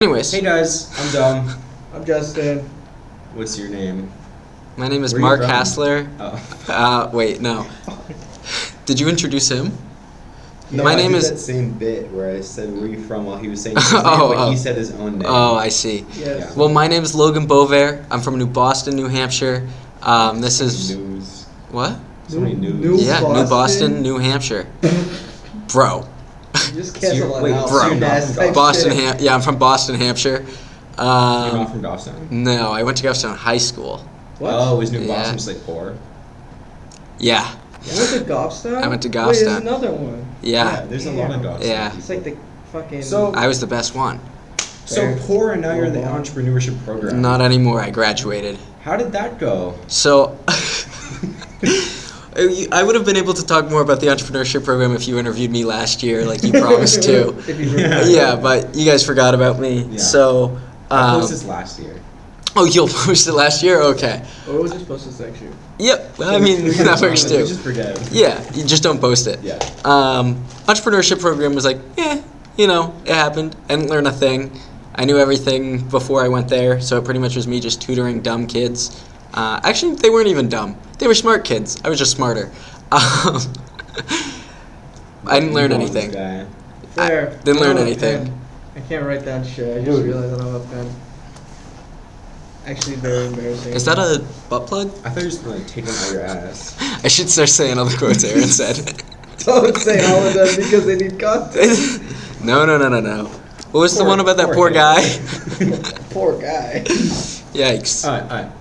Anyways, Hey guys, I'm Dom. I'm Justin. What's your name? my name is Where are you Mark from? Hassler. Wait, no. Did you introduce him? No, My I name did is- that same bit where I said where you from while he was saying his name, but he said his own name. Oh, I see. Yes. Well, my name is Logan Bovair. I'm from New Boston, New Hampshire. This is news. what? So many news. New Yeah, New Boston? Boston, New Hampshire. Bro, You just cancel that wait, out. bro. Your dad's type Boston. shit. Yeah, I'm from Boston, Hampshire. You're not from Goffstown? No, I went to Goffstown High School. What? Oh, was New Yeah. Boston just like poor? Yeah, You went to Goffstown? I went to Wait, there's Goffstown. another one. yeah. There's a lot of Goffstown. Yeah. It's like the fucking. So- I was the best one. So poor, and now you're in the entrepreneurship program. Not anymore. I graduated. How did that go? So, I would have been able to talk more about the entrepreneurship program if you interviewed me last year, like you promised to. If you Yeah. Yeah, but you guys forgot about me. Yeah. So, I posted this last year. oh, you'll post it last year? Okay. Or we'll just post this next year. Yep. I mean, that works We too. just forget. Yeah, you just don't post it. Yeah. Entrepreneurship program was like, it happened. I didn't learn a thing. I knew everything before I went there, so it pretty much was me just tutoring dumb kids. Actually, they weren't even dumb. They were smart kids. I was just smarter. I didn't learn anything. Guy. Fair. didn't learn I don't have a anything. pen. I can't write down shit. I just realized I don't have a pen. Actually, very embarrassing. Is that a butt plug? I thought you were just like taking out your ass. I should start saying all the quotes Aaron said. Don't say all of them because they need content. No. What was the one about that poor poor kid. guy? Poor guy. Yikes. Alright.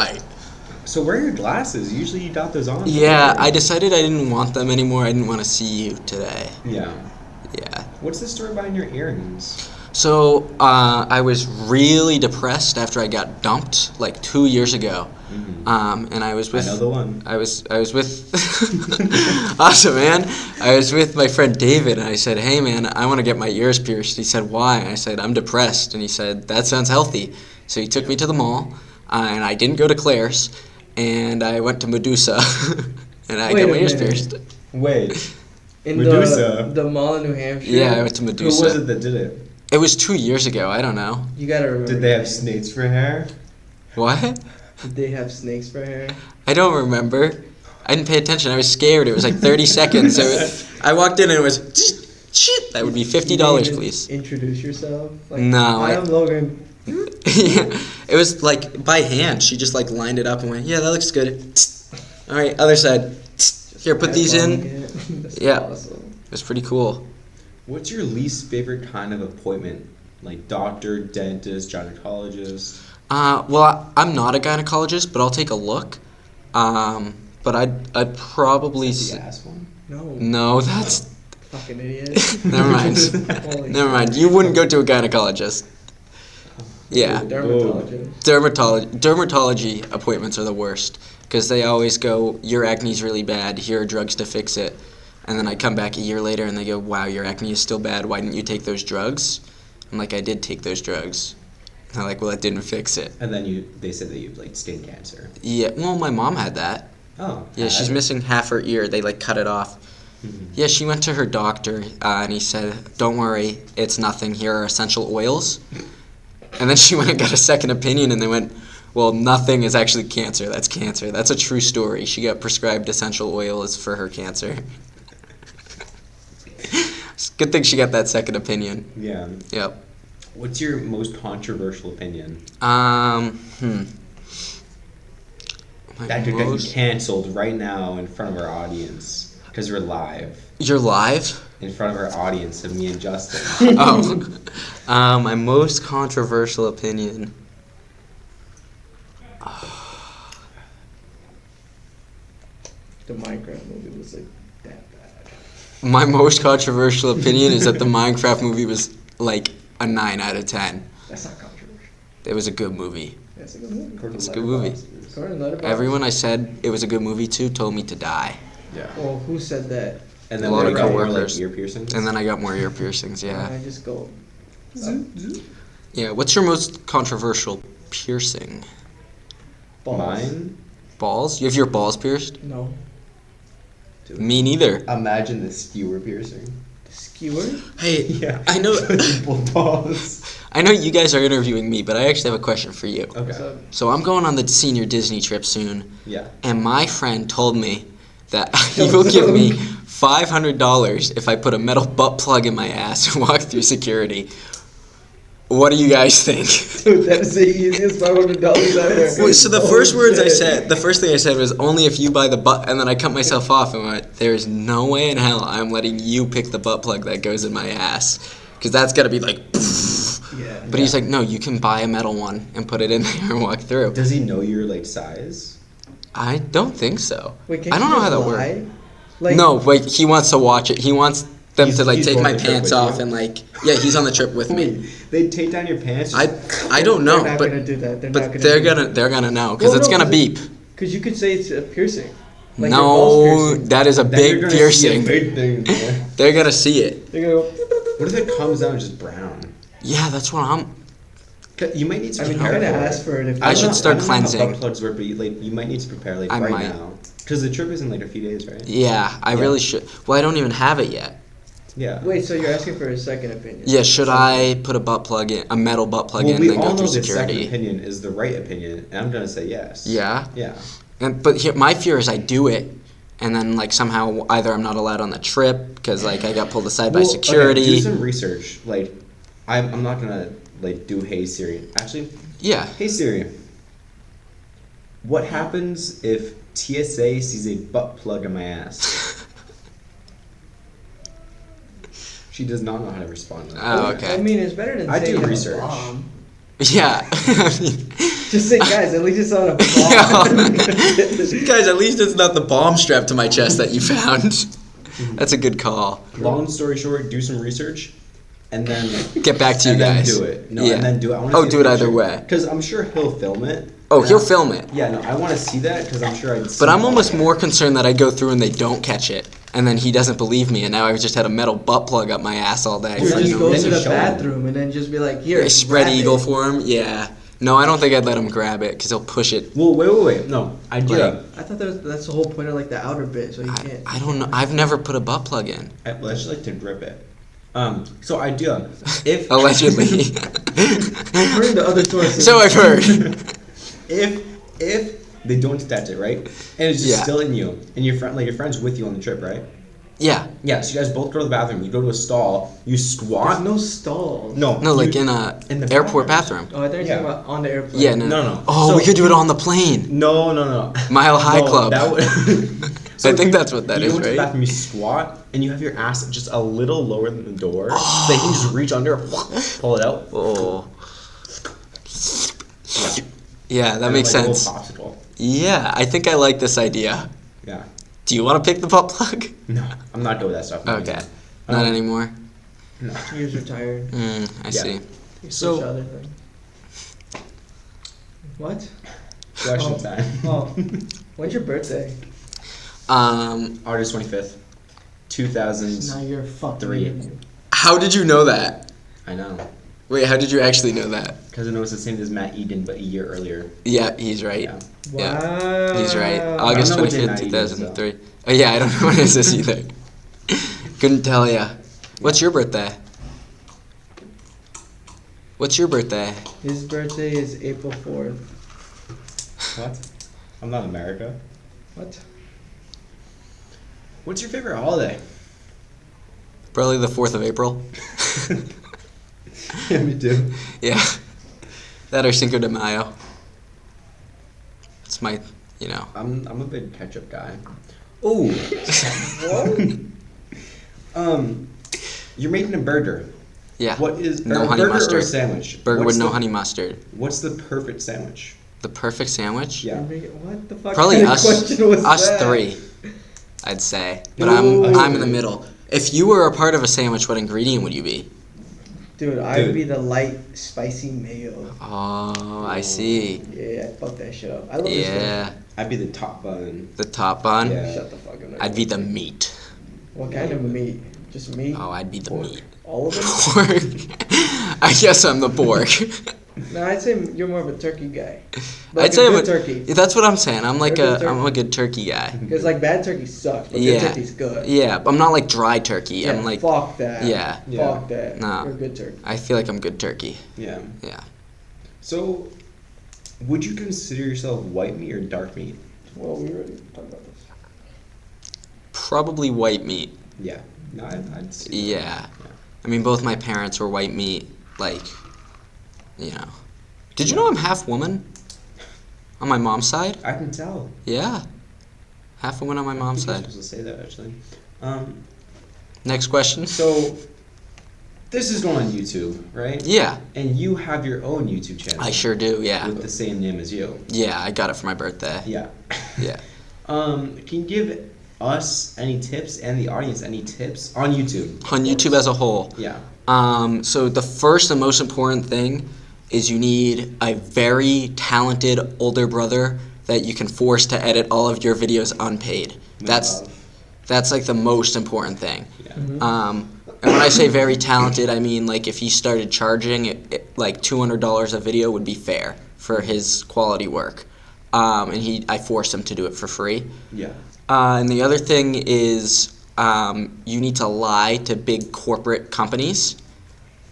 I So where are your glasses? Usually you got those on. Yeah, I decided I didn't want them anymore. I didn't want to see you today. Yeah. Yeah. What's the story behind your earrings? So, I was really depressed after I got dumped like 2 years ago. And I was with I know the one. I was with awesome, man. I was with my friend David, and I said, "Hey, man, I want to get my ears pierced." He said, "Why?" I said, "I'm depressed." And he said, "That sounds healthy." So he took me to the mall, and I didn't go to Claire's, and I went to Medusa, and I Wait got a my ears minute. pierced. Wait. In Medusa? the mall in New Hampshire. Yeah, I went to Who Medusa. was it that did it? It was 2 years ago. I don't know. You gotta remember. Did they have snakes for hair? What? Did they have snakes for hair? I don't remember. I didn't pay attention. I was scared. It was like 30 seconds. I walked in and it was, shit, that would be $50, You didn't even please. Introduce yourself. Like, No, Hi, I'm Logan. Yeah, it was like by hand. She just like lined it up and went, "Yeah, that looks good." All right, other side. Here, put these in. Eyeballing it. That's Yeah. awesome. It was pretty cool. What's your least favorite kind of appointment? Like doctor, dentist, gynecologist? Well, I'm not a gynecologist, but I'll take a look. But I'd probably The ass one? No. no. That's Fucking idiot. never mind. Holy Never shit. mind. You wouldn't go to a gynecologist. Yeah. Dermatologist. Dermatology appointments are the worst because they always go, "Your acne's really bad. Here are drugs to fix it." And then I come back a year later and they go, "Wow, your acne is still bad. Why didn't you take those drugs?" I'm like, "I did take those drugs." And they're like, "Well, it didn't fix it." And then they said that you have like skin cancer. Yeah, well, my mom had that. Oh. Yeah, she's missing half her ear. They like cut it off. Yeah, she went to her doctor and he said, "Don't worry, it's nothing. Here are essential oils." And then she went and got a second opinion and they went, "Well, nothing is actually cancer. That's cancer. That's a true story. She got prescribed essential oils for her cancer." It's a good thing she got that second opinion. Yeah. Yep. What's your most controversial opinion? My That could get you most- canceled right now in front of our audience. Because we're live. You're live? In front of our audience of me and Justin. Oh. My most controversial opinion. The Minecraft movie was like that bad. My most controversial opinion is that the Minecraft movie was like a 9 out of 10. That's not controversial. It was a good movie. That's a good movie. It's a good movie. According to Letterboxd. Everyone I said it was a good movie to told me to die. Yeah. Well, who said that? And A then lot what of about more coworkers. like ear piercings? And then I got more ear piercings. Yeah. I just go. Yeah. What's your most controversial piercing? Balls. Mine? Balls? You have your balls pierced? No. Dude. Me neither. Imagine the skewer piercing. Skewer? Hey, Yeah. I know. Balls. I know you guys are interviewing me, but I actually have a question for you. Okay. So, So I'm going on the senior Disney trip soon, Yeah. and my friend told me that he will give me $500 if I put a metal butt plug in my ass and walk through security. What do you guys think? dude, that's the easiest $500 ever. Wait, so the Oh, first words I shit. said, the first thing I said was only if you buy the butt, and then I cut myself off and went, "There's no way in hell I'm letting you pick the butt plug that goes in my ass, because that's gotta be like." Yeah. But he's like, "No, you can buy a metal one and put it in there and walk through." Does he know your like size? I don't think so. Wait, can I don't you know how just that works. lie? Like, No, wait, he wants to watch it. He wants them He's- to like he's take going my on the trip pants with off you? and like, yeah, he's on the trip with me. Wait, they take down your pants. I don't know, They're not but gonna do that. They're not but gonna they're do gonna that. they're gonna know because Well, it's no, gonna 'cause beep. Because you could say it's a piercing. Like your balls No, piercing. that is a Then you're big gonna see a piercing. big thing there. They're gonna see it. They're gonna go. What if it comes out just brown? Yeah, that's what I'm. You might need to I mean, prepare you're gonna for it. ask for it if I you should want. start I don't know how cleansing. butt plugs work, but you might need to prepare like I right might. now. Because the trip is in like a few days, right? Yeah, I Yeah. really should. Well, I don't even have it yet. Yeah. Wait, so you're asking for a second opinion? Yeah, should I put a butt plug in, a metal butt plug in, we and then all go know through the second security? opinion is the right opinion, and I'm gonna say yes. Yeah. Yeah. But here, my fear is I do it, and then like somehow either I'm not allowed on the trip because like I got pulled aside by Well, security. Okay, do some research. Like, I'm not gonna like do Hey Siri. Actually, Yeah. Hey Siri. What happens if TSA sees a butt plug in my ass? She does not know how to respond to that. Oh, okay. I mean, it's better than I saying do you have a research. bomb. Yeah. I mean, Just say, guys, at least it's not a bomb. guys, at least it's not the bomb strapped to my chest that you found. That's a good call. Long story short, do some research, and then Get back to you and then guys. do it. No, Yeah. and then do it. I wanna Oh, see do a it either picture. way. Because I'm sure he'll film it. Oh, and he'll I- film it. Yeah, no, I want to see that because I'm sure I'd. But I'm almost more concerned that I go through and they don't catch it, and then he doesn't believe me, and now I've just had a metal butt plug up my ass all day. Dude, Then just you- go then to you the show him. bathroom and then just be like, here, A spread grab eagle it. for him? Yeah. No, I don't think I'd let him grab it because he'll push it. Well, wait. No, idea. I thought that's the whole point of like the outer bit, so you can't. I don't know. I've never put a butt plug in. Well, I just like to grip it. So idea. If Allegedly. Heard the other sources. So I've heard. if they don't detect it, right, and it's just Yeah. still in you, and your friend's with you on the trip, right? Yeah. Yeah. So you guys both go to the bathroom. You go to a stall. You There's squat. no stalls. No. No, like you- in a in the airport bathroom. Oh, I thought you were Yeah. talking about on the airplane. Yeah, no. No. Oh, So- we could do it on the plane. No. Mile High No, Club. That would, I think that's what that you is, go into right? the bathroom, you squat, and you have your ass just a little lower than the door, so they can just reach under, pull it out. Oh. Yeah, that and makes like a sense. little popsicle. Yeah, I think I like this idea. Yeah. Do you want to pick the butt plug? No, I'm not good with that stuff. Okay. Not anymore. No. He was retired. I Yeah. see. He So- switched to other thing. What? Question Oh. time. Oh. When's your birthday? August 25th, 2000. Now you're fucking. 3. How did you know that? I know. Wait, how did you actually know that? Because I know it's the same as Matt Eden, but a year earlier. Yeah, he's right. Yeah. Yeah. He's right. Wow. August I don't know what day 25th, Matt Eden is, 2003. Oh, yeah, I don't know when is this either. Couldn't tell ya. What's your birthday? What's your birthday? His birthday is April 4th. What? I'm not America. What? What's your favorite holiday? Probably the 4th of April. Yeah, me too. Yeah. That or Cinco de Mayo. It's my, you know. I'm a big ketchup guy. Oh. What? You're making a burger. Yeah. What is No a honey burger or a mustard. sandwich? Burger What's with no the- honey mustard. What's the perfect sandwich? The perfect sandwich? Yeah. What the fuck Probably kind of us. question was Us that? three, I'd say. But Ooh. I'm in the middle. If you were a part of a sandwich, what ingredient would you be? Dude, I would Dude. be the light, spicy mayo. Oh, I see. Yeah, I fuck that shit up. I love this Yeah. I'd be the top bun. The top bun. Yeah. Shut the fuck up. I'd be the meat. What kind of meat? Just meat? Oh, I'd be the Pork? meat. All of it? Pork. I guess I'm the pork. No, I'd say you're more of a turkey guy. But I'd say I'm good a turkey. That's what I'm saying. I'm like You're a good I'm a turkey. good turkey guy. Because like bad turkey sucks, but Yeah. good turkey's good. Yeah, I'm not like dry turkey. Yeah, I'm like fuck that. Yeah. Fuck that. Nah. You're a good turkey. I feel like I'm good turkey. Yeah. Yeah. So, would you consider yourself white meat or dark meat? Well, we already talked about this. Probably white meat. Yeah. No, I'd see that. Yeah. I mean, both my parents were white meat. Like, you know. Did you know I'm half woman? On my mom's side? I can tell. Yeah. Half woman on my mom's I side. think you're supposed to say that, actually. Next question. So, this is going on YouTube, right? Yeah, And you have your own YouTube channel. I sure do. Yeah. With the same name as you. Yeah, I got it for my birthday. Yeah. Yeah. Can you give us any tips and the audience any tips on YouTube? On YouTube as a whole. Yeah. So the first and most important thing is you need a very talented older brother that you can force to edit all of your videos unpaid. That's like the most important thing. Yeah. And when I say very talented, I mean like if he started charging like $200 a video would be fair for his quality work. And I forced him to do it for free. Yeah. And the other thing is you need to lie to big corporate companies.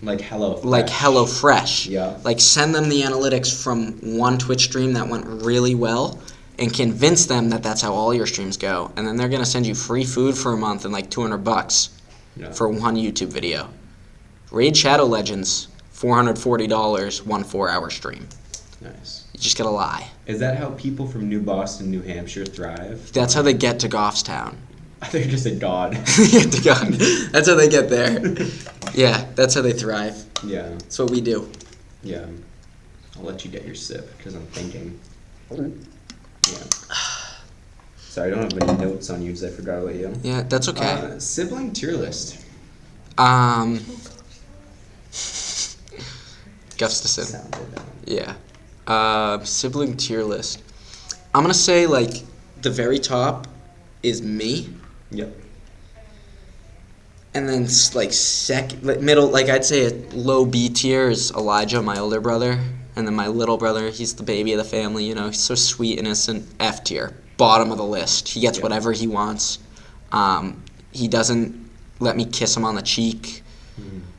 Like HelloFresh. Like HelloFresh. Yeah. Like send them the analytics from one Twitch stream that went really well and convince them that that's how all your streams go. And then they're going to send you free food for a month and like $200 for one YouTube video. Raid Shadow Legends, $440, 1 4-hour stream. Nice. You just got to lie. Is that how people from New Boston, New Hampshire thrive? That's how they get to Goffstown. They're just a god. Get to God. That's how they get there. Yeah, that's how they thrive. Yeah. That's what we do. Yeah. I'll let you get your sip because I'm thinking. Yeah. Sorry, I don't have any notes on you because I forgot about you. Yeah, that's okay. Sibling tier list. Gustafson. Sounded that. Yeah. Sibling tier list. I'm gonna say like the very top is me, Yep. and then like middle, like I'd say a low B tier is Elijah, my older brother, and then my little brother, he's the baby of the family. You know, he's so sweet, innocent. F tier, bottom of the list. He gets whatever he wants. He doesn't let me kiss him on the cheek.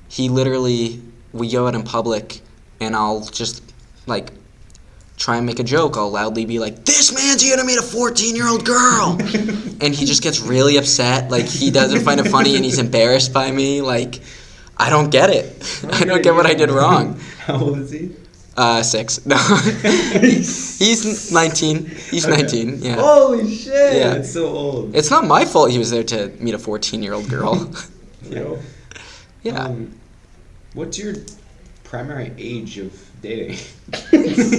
He literally, we go out in public, and I'll just like try and make a joke. I'll loudly be like, "This man's here to meet a 14-year-old girl," and he just gets really upset. Like he doesn't find it funny, and he's embarrassed by me. Like I don't get it. I don't get what I did wrong. How old is he? 6. No, he's 19. He's 19. Yeah. Holy shit! Yeah. That's so old. It's not my fault he was there to meet a 14-year-old girl. Yeah. Yeah. What's your primary age of dating?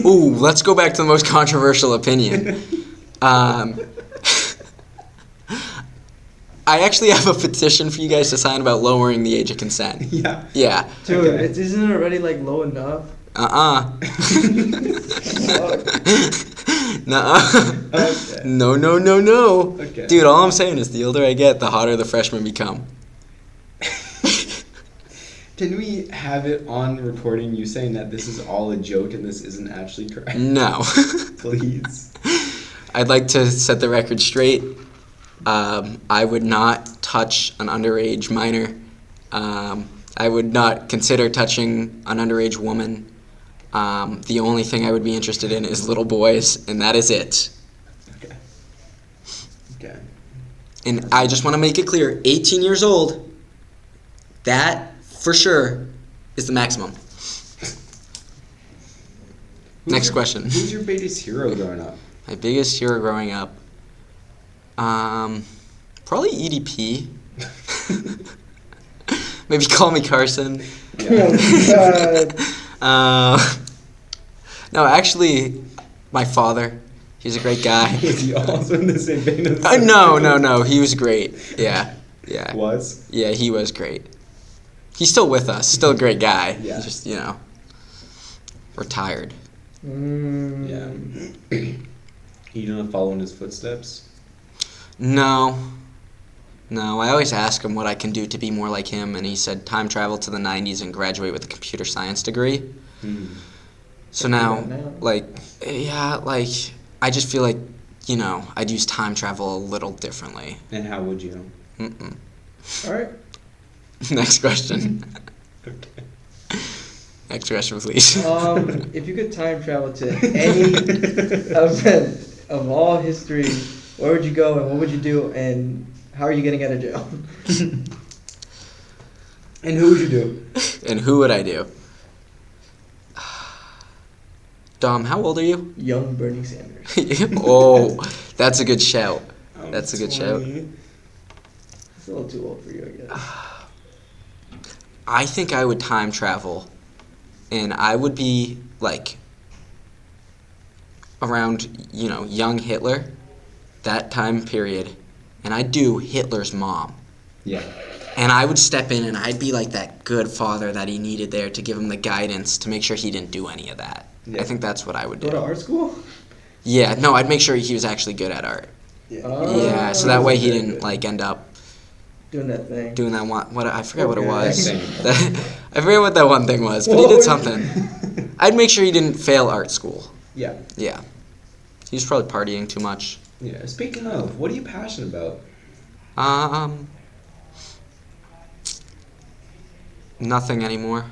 Ooh, let's go back to the most controversial opinion. I actually have a petition for you guys to sign about lowering the age of consent. Yeah. Yeah. Dude, Okay. isn't it already like low enough? Nuh-uh. Okay. No, no, no, no. Okay. Dude, all I'm saying is the older I get, the hotter the freshmen become. Can we have it on recording you saying that this is all a joke and this isn't actually correct? No. Please. I'd like to set the record straight. I would not touch an underage minor. I would not consider touching an underage woman. The only thing I would be interested in is little boys, and that is it. Okay. Okay. And I just want to make it clear, 18 years old, that for sure is the maximum. Next question. Who's your biggest hero growing up? My biggest hero growing up? Probably EDP. Maybe Call Me Carson. No, actually, my father. He's a great guy. Was he also in the same vein as No. He was great. Yeah. Was? Yeah, he was great. He's still with us. Still a great guy. Yeah. He's just, retired. Yeah. You gonna follow in his footsteps? No. No, I always ask him what I can do to be more like him, and he said time travel to the 90s and graduate with a computer science degree. So now, like, yeah, like, I just feel like, you know, I'd use time travel a little differently. And how would you? All right. Next question. Okay. Next question, please. If you could time travel to any event of all history, where would you go and what would you do and how are you getting out of jail? And who would you do? And who would I do? Dom, how old are you? Young Bernie Sanders. Oh, that's a good shout. I'm That's a good shout. 20. It's a little too old for you, I guess. I think I would time travel, and I would be, like, around, you know, young Hitler, that time period, and I'd do Hitler's mom. Yeah. And I would step in, and I'd be like that good father that he needed there to give him the guidance to make sure he didn't do any of that. Yeah. I think that's what I would Go to do. art school? Yeah, no, I'd make sure he was actually good at art. Yeah, so that way he didn't, like, end up doing that thing. doing that one. What I forget what it Okay. was. Same. I forget what that one thing was, but he did something. I'd make sure he didn't fail art school. Yeah. Yeah, he was probably partying too much. Yeah. Speaking of, what are you passionate about? Nothing anymore.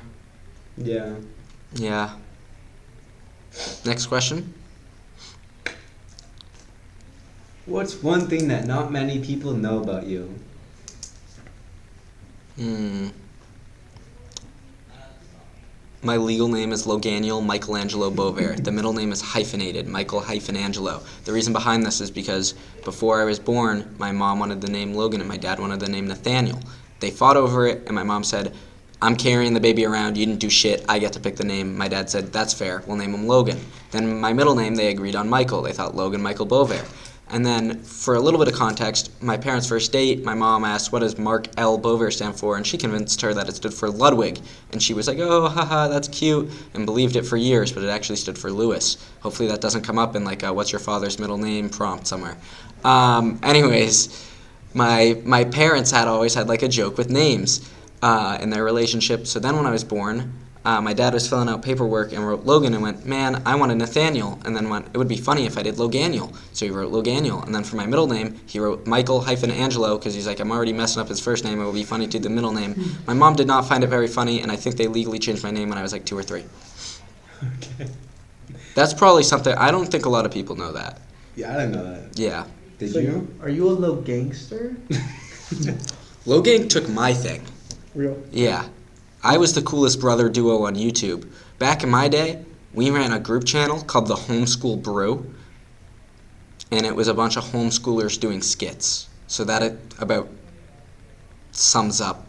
Yeah. Yeah. Next question. What's one thing that not many people know about you? My legal name is Loganiel Michelangelo Bover. The middle name is hyphenated, Michael-Angelo. The reason behind this is because before I was born, my mom wanted the name Logan and my dad wanted the name Nathaniel. They fought over it, and my mom said, I'm carrying the baby around, you didn't do shit, I get to pick the name. My dad said, that's fair, we'll name him Logan. Then my middle name, they agreed on Michael. They thought Logan Michael Bover. And then, for a little bit of context, my parents' first date, my mom asked, what does Mark L. Bover stand for? And she convinced her that it stood for Ludwig. And she was like, oh, haha, that's cute, and believed it for years, but it actually stood for Lewis. Hopefully that doesn't come up in, like, a what's your father's middle name prompt somewhere. Anyways, my parents had always had, like, a joke with names in their relationship. So then when I was born, my dad was filling out paperwork and wrote Logan and went, man, I wanted Nathaniel. And then went, it would be funny if I did Loganiel. So he wrote Loganiel. And then for my middle name, he wrote Michael-Angelo because he's like, I'm already messing up his first name. It would be funny to do the middle name. My mom did not find it very funny, and I think they legally changed my name when I was like 2 or 3. Okay. That's probably something, I don't think a lot of people know that. Yeah, I didn't know that. Yeah. Did So you? Are you a little gangster? Logan took my thing. Real. Yeah. I was the coolest brother duo on YouTube. Back in my day, we ran a group channel called the Homeschool Brew, and it was a bunch of homeschoolers doing skits. So that about sums up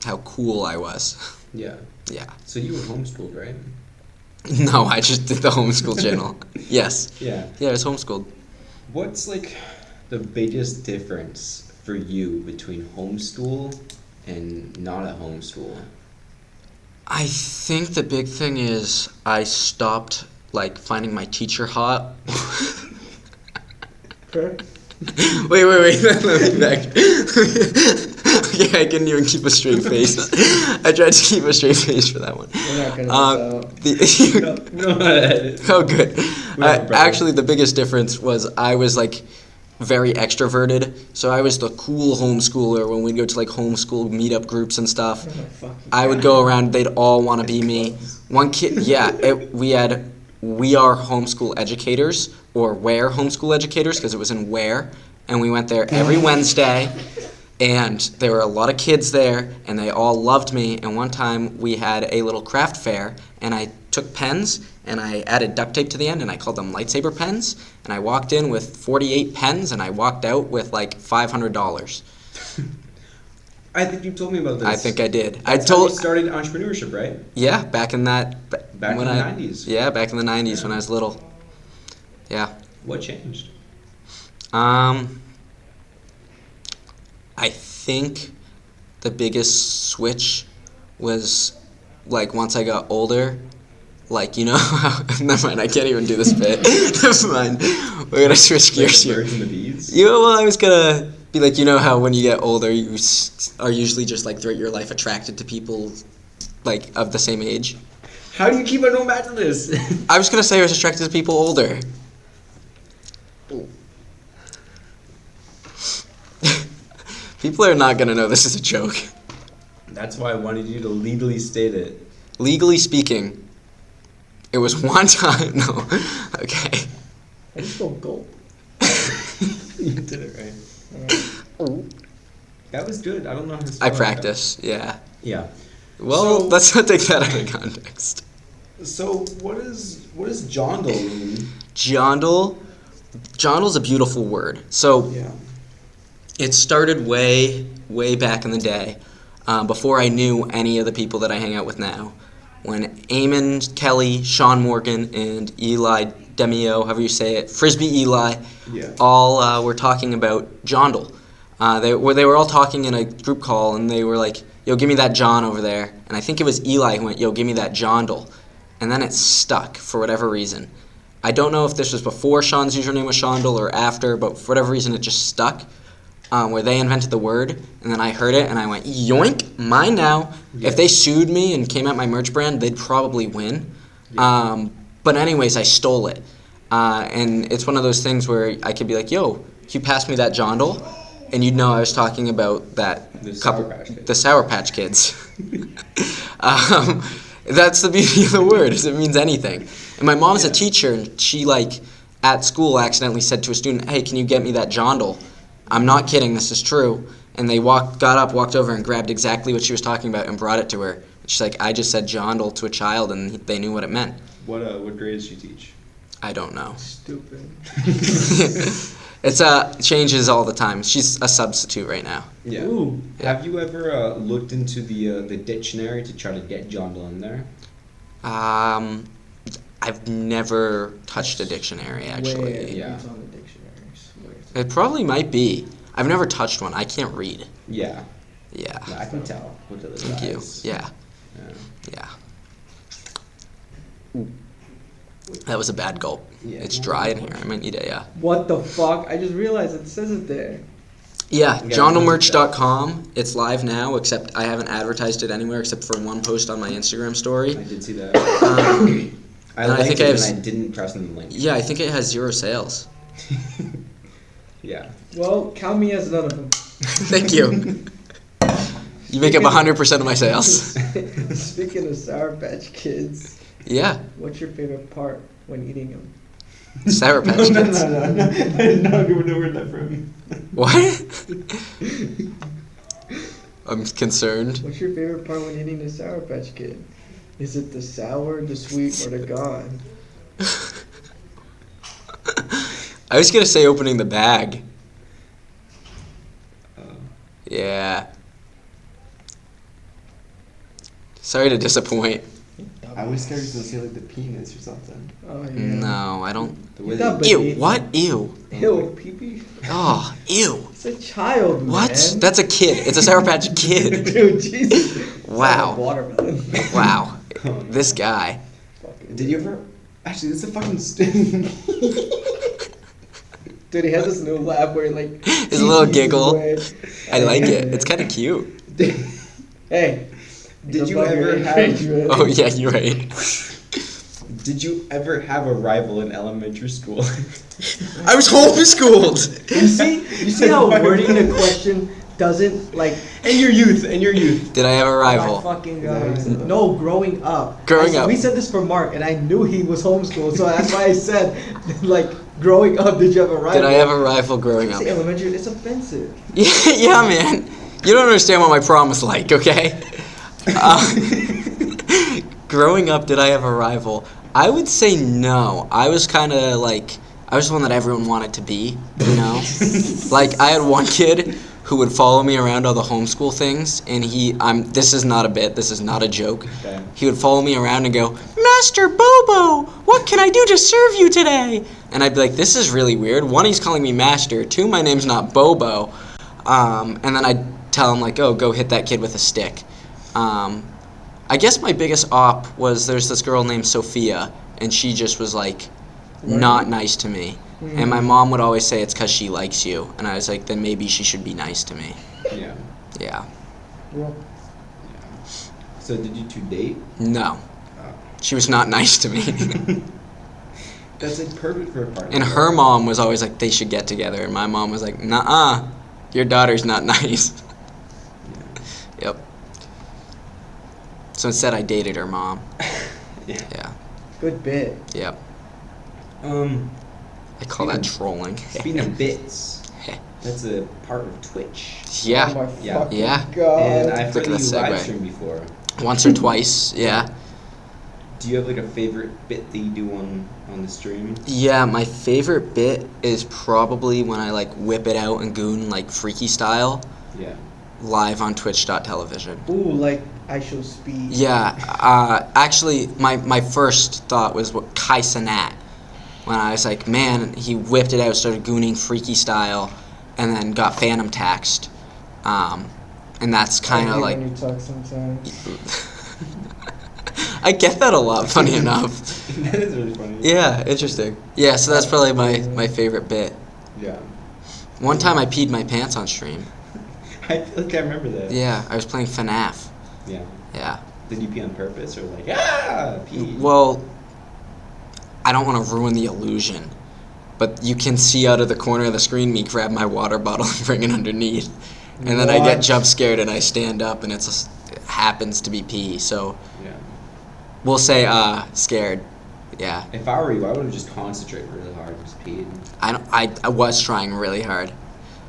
how cool I was. Yeah. Yeah. So you were homeschooled, right? No, I just did the homeschool channel. Yes. Yeah. Yeah, I was homeschooled. What's like the biggest difference for you between homeschool and not a homeschool? I think the big thing is I stopped, like, finding my teacher hot. Okay. Wait, let me back. Okay, I couldn't even keep a straight face. I tried to keep a straight face for that one. We're not gonna Oh, good. brother. Actually, the biggest difference was I was, like, very extroverted, so I was the cool homeschooler when we'd go to, like, homeschool meetup groups and stuff. I would go around, they'd all want to be me. One kid, we are homeschool educators, or Ware homeschool educators, because it was in Ware, and we went there every Wednesday, and there were a lot of kids there, and they all loved me, and one time we had a little craft fair, and I took pens, and I added duct tape to the end, and I called them lightsaber pens, and I walked in with 48 pens, and I walked out with, like, $500. I think you told me about this. I think I did. That's how you started entrepreneurship, right? Yeah, back in that. Back when in the 90s. Yeah, back in the 90s Yeah. when I was little. Yeah. What changed? I think the biggest switch was, like, once I got older, like, you know, never mind, I can't even do this bit. Never mind. We're gonna switch gears here. Birds and the bees? Well, I was gonna, Be like, you know how when you get older, you are usually just like throughout your life attracted to people like of the same age. How do you keep on going back to this? I was gonna say I was attracted to people older. People are not gonna know this is a joke. That's why I wanted you to legally state it. Legally speaking, it was one time. No, okay. I just go gulp. You did it right. That was good. I don't know how to I spell it. practice. Yeah. Yeah. Well, So- let's not take that out of context. So what does jondle mean? Jondle's a beautiful word. So Yeah. it started way back in the day, before I knew any of the people that I hang out with now. When Eamon, Kelly, Sean Morgan, and Eli Demio, however you say it, Frisbee Eli, Yeah. all were talking about jondle. They were all talking in a group call, and they were like, "Yo, give me that John over there." And I think it was Eli who went, "Yo, give me that jondle." And then it stuck for whatever reason. I don't know if this was before Sean's username was Shondle or after, but for whatever reason it just stuck. Where they invented the word, and then I heard it, and I went, yoink, mine now. Yeah. If they sued me and came at my merch brand, they'd probably win. Yeah. But anyways, I stole it. And it's one of those things where I could be like, yo, can you pass me that jondle? And you'd know I was talking about that The couple, Sour Patch Kids. the Sour Patch Kids. That's the beauty of the word, is it means anything. And my mom's a teacher, and she, like, at school accidentally said to a student, hey, can you get me that jondle? I'm not kidding, this is true. And they got up, walked over, and grabbed exactly what she was talking about and brought it to her. She's like, I just said jondle to a child, and they knew what it meant. What grade does she teach? I don't know. Stupid. It's changes all the time. She's a substitute right now. Yeah. Ooh. Have you ever looked into the dictionary to try to get jondle in there? I've never touched a dictionary, actually. Where Yeah. it's on the dictionaries. Where? It probably might be. I've never touched one. I can't read. Yeah. Yeah. No, I can tell. Look at the Thank you. eyes. Yeah. Yeah. Yeah. That was a bad gulp. Yeah. It's dry in here. I might need a, What the fuck? I just realized it says it there. Yeah, You gotta jondlemerch.com. It's live now, except I haven't advertised it anywhere except for one post on my Instagram story. I did see that. I and I liked think it I and have- I didn't press on the link. Yeah, I think it has 0 sales. Yeah. Well, count me as none of them. Thank you. You make up 100% of my sales. Speaking of Sour Patch Kids, Yeah, what's your favorite part when eating them? Sour Patch Kids. No. I did not even know where that from. What? I'm concerned. What's your favorite part when eating the Sour Patch Kid? Is it the sour, the sweet, or the gone? I was gonna say opening the bag. Uh, Yeah. Sorry to disappoint. I was scared he was gonna say like the penis or something. Oh yeah. No, I don't. The way That they- But Ew, it- what? Ew. Ew, pee-pee. Oh, ew. It's a child, What? man. That's a kid. It's a Sour Patch Kid. Dude, Jesus. Wow. It's like a watermelon. Wow. Oh, no. This guy. Fucking Did you ever? Actually, this is a fucking. Dude, he has this new laugh where he like His little teases giggle. away. I like it. It's kind of cute. Hey. Did you above your ever age have? range, man. Oh, yeah, you're right. Did you ever have a rival in elementary school? I was homeschooled. You see how wording the question doesn't like. In your youth. Did I have a Oh rival? my fucking Is that what you god. said? No, growing up. Growing up. We said this for Mark, and I knew he was homeschooled, so that's why I said, like, growing up, did you have a rival? Did I have a rival growing up? See, elementary, it's offensive. Yeah, man. You don't understand what my prom was like, okay? Growing up, did I have a rival? I would say no. I was kind of like, I was the one that everyone wanted to be, you know? Like, I had one kid who would follow me around all the homeschool things, and this is not a bit, this is not a joke. Okay. He would follow me around and go, Master Bobo, what can I do to serve you today? And I'd be like, this is really weird. 1, he's calling me Master. 2, my name's not Bobo. And then I'd tell him, like, oh, go hit that kid with a stick. I guess my biggest op was there's this girl named Sophia, and she just was, like, not nice to me. And my mom would always say it's because she likes you. And I was like, then maybe she should be nice to me. Yeah. Yeah. Well, So did you two date? No. Oh. She was not nice to me. That's like perfect for a partner. And her mom was always like, they should get together. And my mom was like, nuh-uh, your daughter's not nice. Yep. So instead I dated her mom. Yeah. Yeah. good bit. Yep. I call that trolling. Speaking of bits, that's a part of Twitch. Oh Yeah. my Yeah. fucking Yeah. God. And I've Look heard at you that segue. live stream before. Once or twice, yeah. Do you have like a favorite bit that you do on the stream? Yeah, my favorite bit is probably when I like whip it out and goon like freaky style Yeah. live on twitch.television. Ooh, like I show speed. Yeah, actually my first thought was what Kai Cenat. When I was like, man, he whipped it out, started gooning freaky style, and then got phantom taxed. And that's kind I of hate like when you talk sometimes. I get that a lot, funny enough. That is really funny. Yeah, interesting. Yeah, so that's probably my favorite bit. Yeah. One time I peed my pants on stream. I feel like I remember that. Yeah, I was playing FNAF. Yeah. Yeah. Did you pee on purpose or like pee? Well, I don't want to ruin the illusion, but you can see out of the corner of the screen me grab my water bottle and bring it underneath. And then I get What? jump scared and I stand up and it happens to be pee. So Yeah. we'll say scared. Yeah. If I were you, I would have just concentrated really hard and just peed. I was trying really hard.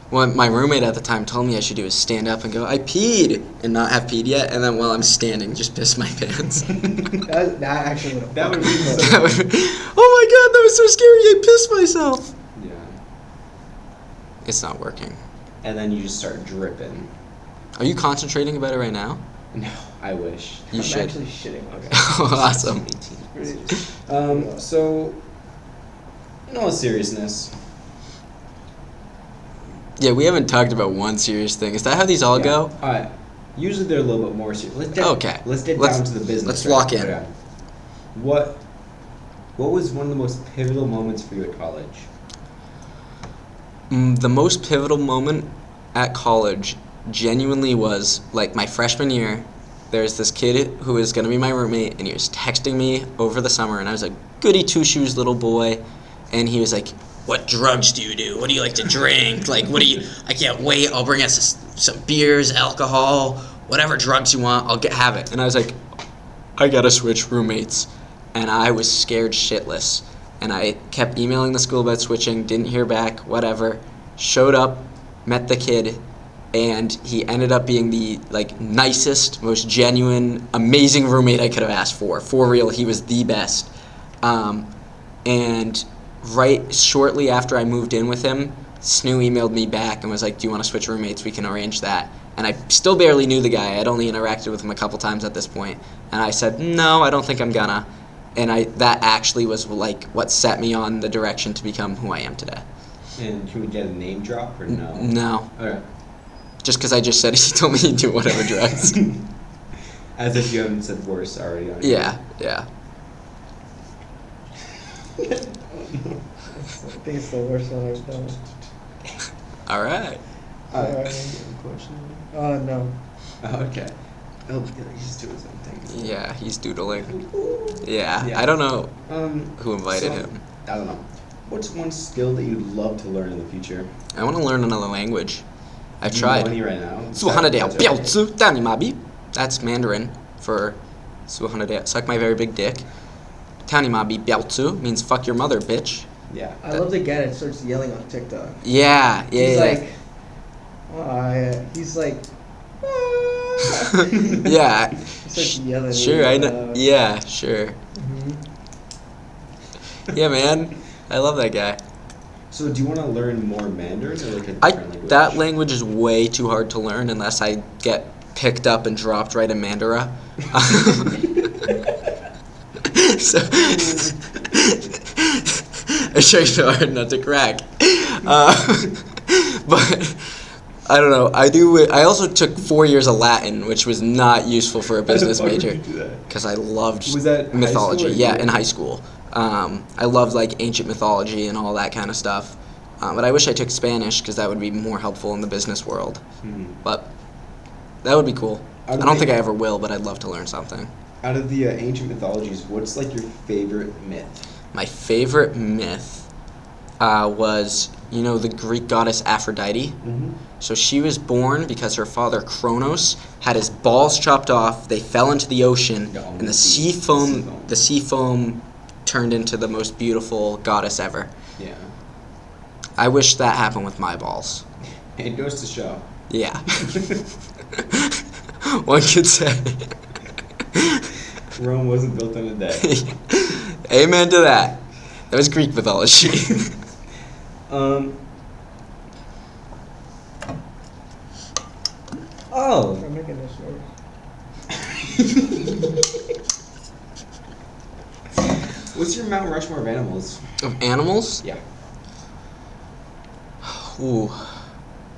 What my roommate at the time told me I should do is stand up and go, I peed, and not have peed yet, and then while I'm standing, just piss my pants. That actually would have. That would be That would- oh my god, that was so scary, I pissed myself. Yeah. It's not working. And then you just start dripping. Are you concentrating about it right now? No, I wish. You I'm should. actually shitting. Okay. Oh, awesome. 18. So, in all seriousness, Yeah, we haven't talked about one serious thing. Is that how these all go? Alright. Usually they're a little bit more serious. Let's Okay. Let's get Let's- down to the business. let's right lock now. in. Okay. What was one of the most pivotal moments for you at college? The most pivotal moment at college genuinely was like my freshman year. There's this kid who was going to be my roommate, and he was texting me over the summer, and I was a goody two-shoes little boy, and he was like, what drugs do you do? What do you like to drink? Like, I can't wait. I'll bring us some beers, alcohol, whatever drugs you want. I'll have it. And I was like, I got to switch roommates. And I was scared shitless. And I kept emailing the school about switching, didn't hear back, whatever. Showed up, met the kid, and he ended up being the nicest, most genuine, amazing roommate I could have asked for. For real, he was the best. And right shortly after I moved in with him, Snoo emailed me back and was like, do you want to switch roommates? We can arrange that. And I still barely knew the guy. I'd only interacted with him a couple times at this point. And I said, no, I don't think I'm gonna. And that actually was like what set me on the direction to become who I am today. And can we get a name drop or no? No. Okay. Just because I just said he told me he'd do whatever drugs. As if you haven't said worse already on Yeah. I think it's the worst one I've done. All right. Oh no. Oh, okay. Oh, yeah, he's just doing his own thing. Yeah, he's doodling. Yeah, Yeah. I don't know Um, who invited so- him. I don't know. What's one skill that you'd love to learn in the future? I want to learn another language. I've Do you know tried. any right now? That's Mandarin for suck my very big dick. Tanimabi biaozu means fuck your mother, bitch. Yeah. I love the guy that starts yelling on TikTok. Yeah. He's like, he's like, yeah. he starts yelling. Sure, really I know. loud. Yeah, sure. Mhm. Yeah, man. I love that guy. So do you want to learn more Mandarin or like a different language? That language is way too hard to learn unless I get picked up and dropped right in Mandara. So I tried so hard not to crack. But I don't know. I also took 4 years of Latin, which was not useful for a business Why would major you do that? because I loved Was that high mythology. school or Yeah, college? in high school. I loved like ancient mythology and all that kind of stuff. But I wish I took Spanish because that would be more helpful in the business world. But that would be cool. I don't think I ever will, but I'd love to learn something. Out of the ancient mythologies, what's like your favorite myth? My favorite myth was, the Greek goddess Aphrodite. So she was born because her father Kronos had his balls chopped off. They fell into the ocean, and the sea foam turned into the most beautiful goddess ever. Yeah. I wish that happened with my balls. It goes to show. Yeah. One could say. Rome wasn't built in a day. Amen to that. That was Greek mythology. Oh. I'm making this noise. What's your Mount Rushmore of animals? Of animals? Yeah. Ooh.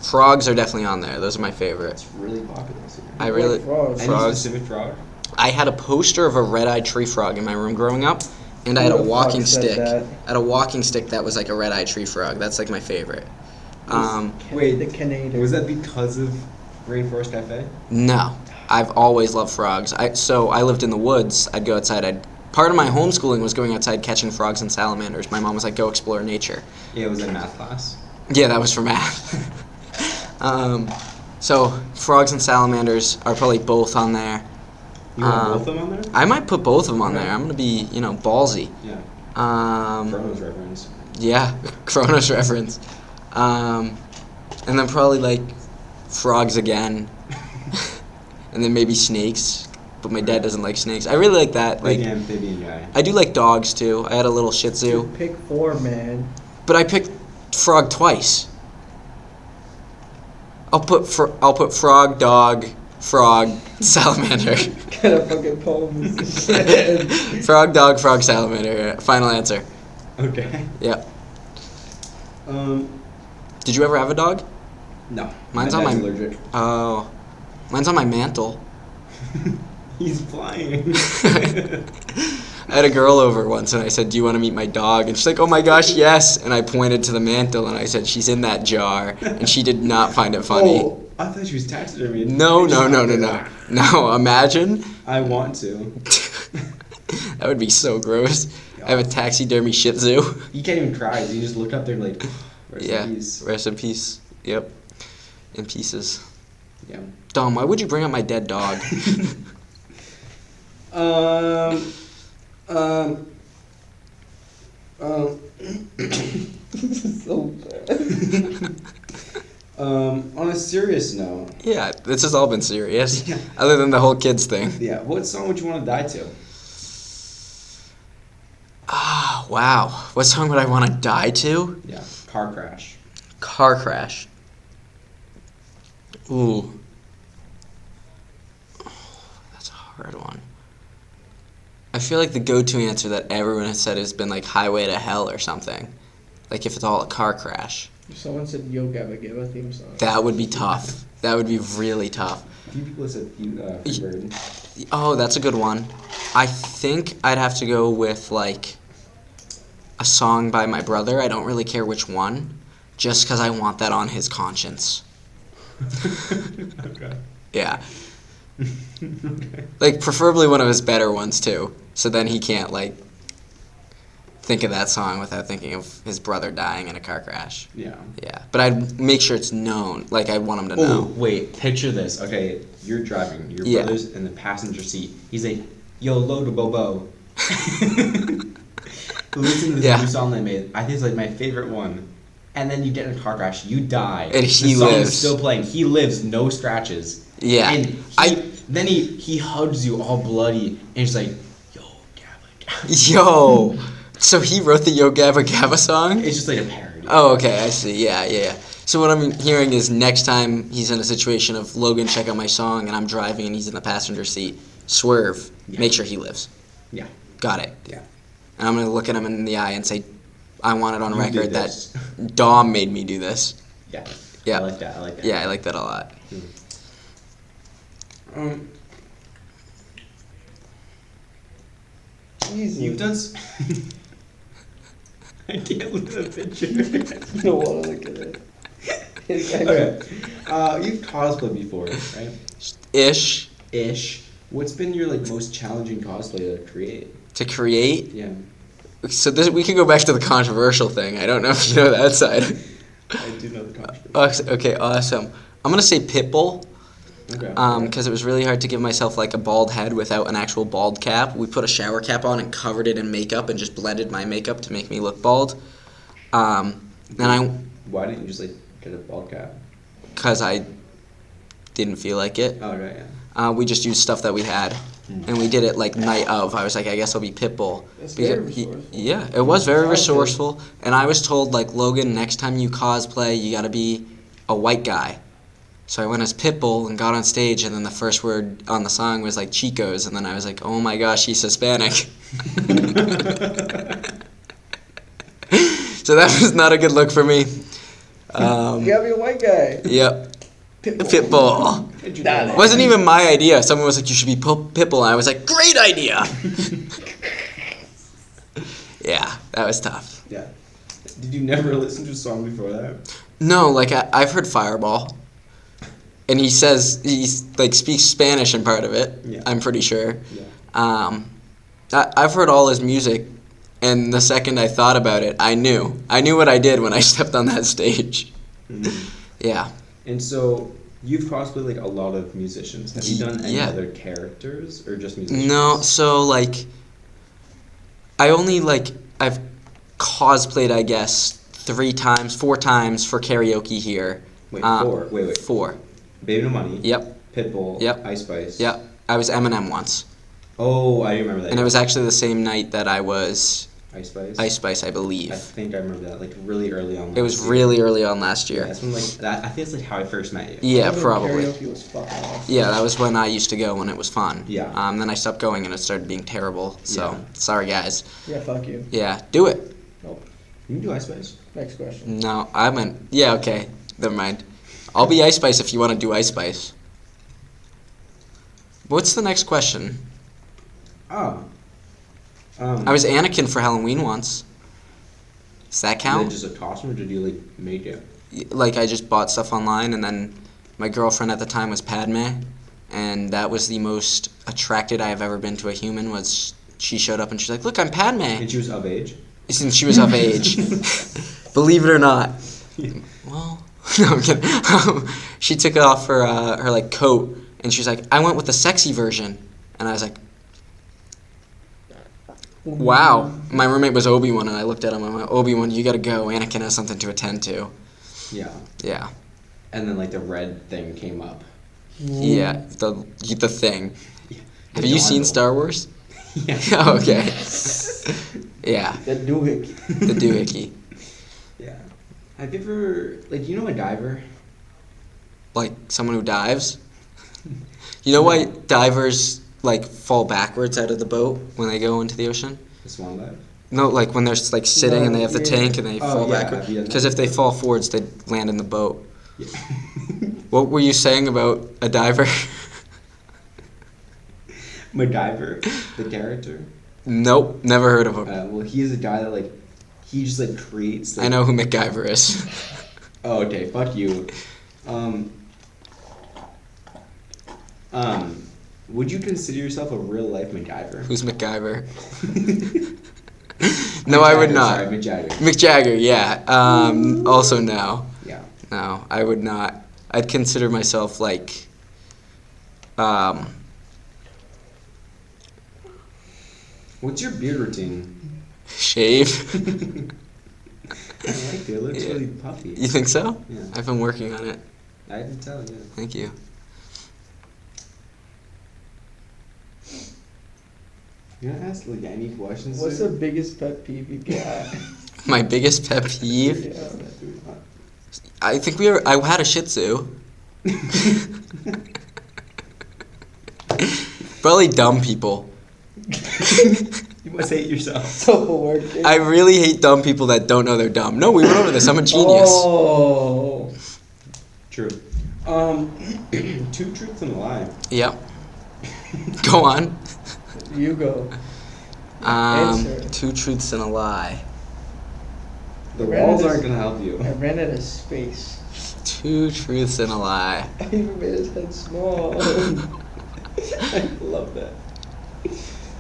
Frogs are definitely on there. Those are my favorite. It's really popular this year. I really like frogs. Any specific frog? I had a poster of a red-eyed tree frog in my room growing up, and I had a Who the walking fuck said stick. that? I had a walking stick that was like a red-eyed tree frog. That's like my favorite. Wait, the Canadian. Was that because of Rainforest Cafe? No, I've always loved frogs. So I lived in the woods. I'd go outside. Part of my homeschooling was going outside catching frogs and salamanders. My mom was like, "Go explore nature." Yeah, it was in math class. Yeah, that was for math. So frogs and salamanders are probably both on there. You want both of them on there? I might put both of them on Okay. there. I'm gonna be, ballsy. Yeah. Kronos reference. Yeah, Kronos reference. And then probably like frogs again, and then maybe snakes. But my dad doesn't like snakes. I really like that. Big Like amphibian guy. I do like dogs too. I had a little Shih Tzu, Dude, pick 4, man. but I picked frog twice. I'll put frog, dog, frog, salamander. Kind of fucking poems. Frog, dog, frog, salamander. Final answer. Okay. Yep. Did you ever have a dog? No. Mine's my on dad's my- allergic. Oh, mine's on my mantle. He's flying. I had a girl over once and I said, "Do you want to meet my dog?" And she's like, "Oh my gosh, yes." And I pointed to the mantle and I said, "She's in that jar." And she did not find it funny. Oh, I thought she was taxidermied. No. No, imagine. I want to. That would be so gross. I have a taxidermy Shih Tzu. You can't even cry. You just look up there and like, rest Yeah, in peace. rest in peace. Yep, in pieces. Yeah. Dom, why would you bring up my dead dog? So bad. On a serious note. Yeah, this has all been serious. Yeah. Other than the whole kids thing. Yeah. What song would you want to die to? Ah, wow. What song would I want to die to? Yeah. Car crash. Car crash. Ooh. That's a hard one. I feel like the go-to answer that everyone has said has been like Highway to Hell or something. Like if it's all a car crash. If someone said Yo Gabba Gabba theme song. That would be tough. That would be really tough. A few people said Freebird. Oh, that's a good one. I think I'd have to go with like a song by my brother. I don't really care which one, just because I want that on his conscience. Okay. Yeah. Okay. Like preferably one of his better ones too. So then he can't like think of that song without thinking of his brother dying in a car crash. Yeah. Yeah. But I'd make sure it's known. Like I want him to Oh, know. wait. Picture this. Okay, you're driving. Your Yeah. brother's in the passenger seat. He's like, "Yo, Lodo Bobo." Listen to this Yeah. new song they made. I think it's like my favorite one. And then you get in a car crash. You die. And he the song's lives. still playing. He lives. No scratches. Yeah. And then he hugs you all bloody, and he's like, "Yo, Gabba Gabba." Yo. So he wrote the Yo Gabba Gabba song? It's just like a parody. Oh, okay, I see. Yeah. So what I'm hearing is next time he's in a situation of Logan, check out my song, and I'm driving and he's in the passenger seat, swerve, Yeah. make sure he lives. Yeah. Got it. Yeah. And I'm going to look at him in the eye and say, I want it on You record did that this. Dom made me do this. Yeah. Yeah. I like that. Yeah, I like that a lot. Easy. You've done I can't look at the picture. You don't want to look at it. Okay. You've cosplayed before, right? Ish. Ish. What's been your like most challenging cosplay to create? To create. Yeah. So we could go back to the controversial thing. I don't know if you know that side. I do know the controversy. Okay, awesome. I'm gonna say Pitbull. Okay. Because it was really hard to give myself like a bald head without an actual bald cap. We put a shower cap on and covered it in makeup and just blended my makeup to make me look bald. Then Why didn't you just like get a bald cap? because I didn't feel like it. Oh right, yeah. We just used stuff that we had, and we did it like night of. I was like, I guess I'll be Pitbull. That's Because very resourceful. yeah, it was very Sounds good. resourceful. And I was told like, Logan, next time you cosplay, you gotta be a white guy. So I went as Pitbull and got on stage, and then the first word on the song was like Chico's, and then I was like, oh my gosh, he's Hispanic. So that was not a good look for me. You gotta be a white guy. Yep, Pitbull. Pitbull. Nah, Wasn't even my idea. Someone was like, you should be Pitbull, and I was like, great idea. Yeah, that was tough. Yeah. Did you never listen to a song before that? No, like I've heard Fireball. And he says like speaks Spanish in part of it. Yeah. I'm pretty sure. Yeah. I've heard all his music, and the second I thought about it, I knew what I did when I stepped on that stage. Mhm. Yeah. And so you've cosplayed like a lot of musicians. Have you done any Yeah. other characters or just musicians? No, so like I've cosplayed, I guess, 4 times for karaoke here. Wait, 4. Wait. 4. Baby No Money. Yep. Pitbull. Yep. Ice Spice. Yep. I was Eminem once, Oh, I remember that. and it was actually the same night that I was Ice Spice. Ice Spice, I believe. I think I remember that, like really early on. It was last year. really early on last Yeah, year. that's when like that. I think it's like how I first met you. Yeah, Remember probably. Karaoke was fucking awesome. Yeah, that was when I used to go when it was fun. Yeah. Then I stopped going and it started being terrible. So Yeah. sorry, guys. Yeah, fuck you. Yeah, do it. Nope. You can do Ice Spice. Next question. No, I meant yeah. Okay, never mind. I'll be Ice Spice if you want to do Ice Spice. What's the next question? Oh. I was Anakin for Halloween once. Does that Is count? it just a costume, or did you like make it? Like I just bought stuff online, and then my girlfriend at the time was Padme, and that was the most attracted I have ever been to a human. Was she showed up and she's like, "Look, I'm Padme," And she was of age. since she was of age. Believe it or not. Well, no, I'm kidding. She took off her like coat, and she's like, "I went with the sexy version," and I was like, "Wow." My roommate was Obi-Wan, and I looked at him and I went, "Obi-Wan, you gotta go. Anakin has something to attend to." Yeah. Yeah. And then like the red thing came up. Yeah, the thing. Have you seen Donald. Star Wars? Yeah. Oh, okay. Yeah, The doohickey. the doohickey. Yeah. Have you ever like you know a diver? Like someone who dives. You know why divers like fall backwards out of the boat when they go into the ocean? The swan dive. No, like when they're like sitting and they have the Yeah. tank and they Oh, fall yeah, backwards. have you done Because that? if they fall forwards, they land in the boat. Yeah. What were you saying about a diver? MacGyver, the character. Nope, never heard of him. Well, he's a guy that like he just like creates. Like, I know who MacGyver is. Oh, okay. Fuck you. Would you consider yourself a real life MacGyver? Who's MacGyver? No, I would not. Sorry, Mick Jagger. Mick Jagger, yeah. Also, no. Yeah. No, I would not. I'd consider myself like, What's your beard routine? shave. I like it. It looks Yeah. really puffy. You think so? Yeah. I've been working on it. I can tell. Yeah. Thank you. You gonna ask like any questions? What's the dude? biggest pet peeve you got? My biggest pet peeve. Yeah. I think I had a Shih Tzu. Probably dumb people. You must hate yourself. Self-aware. I really hate dumb people that don't know they're dumb. No, we went over this. I'm a genius. Oh. True. Two truths and a lie. Yep. Go on. You go. Answer. 2 truths and a lie. The walls aren't gonna help you. I ran out of space. 2 truths and a lie. I even made his head small. I love that.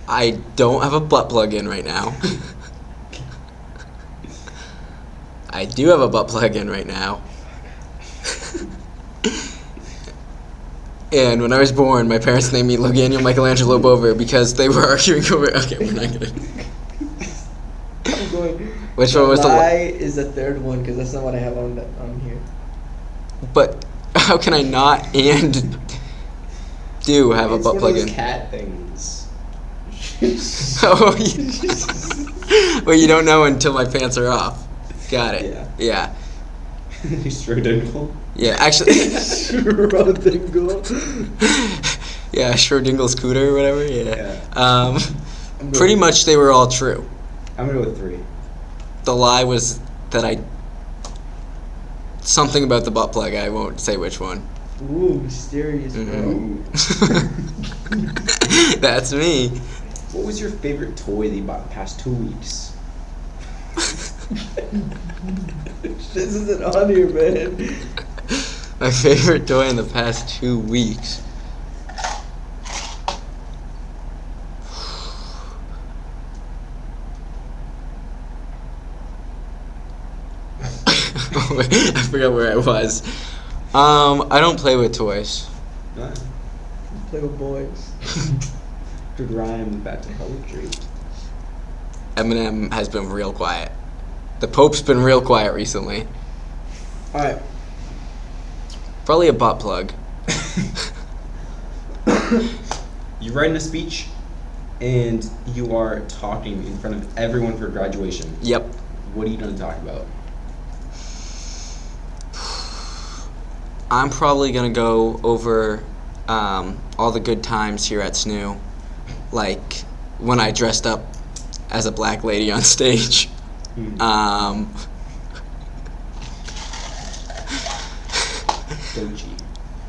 I don't have a butt plug in right now. I do have a butt plug in right now. And when I was born, my parents named me Logan Michelangelo Bover because they were arguing over. Okay, we're not gonna. I'm going. Which one was the lie? Is the third one because that's not what I have on here. But how can I not and do have a butt plug in? Cat things. Oh, well, you don't know until my pants are off. Got it. Yeah. Schrodinger. Yeah, actually. Schrodinger. Yeah, Schrodinger's scooter or whatever. Yeah. I'm Pretty much they were all true. I'm gonna go with 3. The lie was that something about the butt plug. I won't say which one. Ooh, mysterious, bro. That's me. What was your favorite toy that you bought the past 2 weeks? This isn't on here, man. My favorite toy in the past 2 weeks. I forgot where I was. I don't play with toys. Play with boys. To rhyme back to poetry. Eminem has been real quiet. The Pope's been real quiet recently. Alright. Probably a butt plug. You're writing a speech, and you are talking in front of everyone for graduation. Yep. What are you going to talk about? I'm probably gonna go over all the good times here at SNU, like when I dressed up as a black lady on stage. Doji.